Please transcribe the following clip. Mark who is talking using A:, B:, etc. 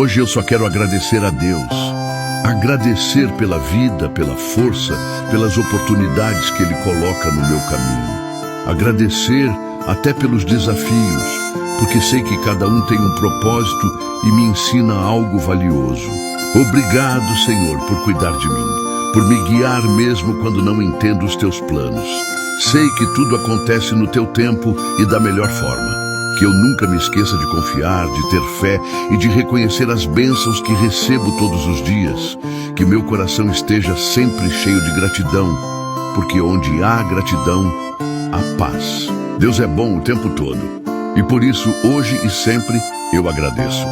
A: Hoje eu só quero agradecer a Deus. Agradecer pela vida, pela força, pelas oportunidades que Ele coloca no meu caminho. Agradecer até pelos desafios, porque sei que cada um tem um propósito e me ensina algo valioso. Obrigado, Senhor, por cuidar de mim, por me guiar mesmo quando não entendo os teus planos. Sei que tudo acontece no teu tempo e da melhor forma. Que eu nunca me esqueça de confiar, de ter fé e de reconhecer as bênçãos que recebo todos os dias. Que meu coração esteja sempre cheio de gratidão, porque onde há gratidão, há paz. Deus é bom o tempo todo, e por isso, hoje e sempre, eu agradeço.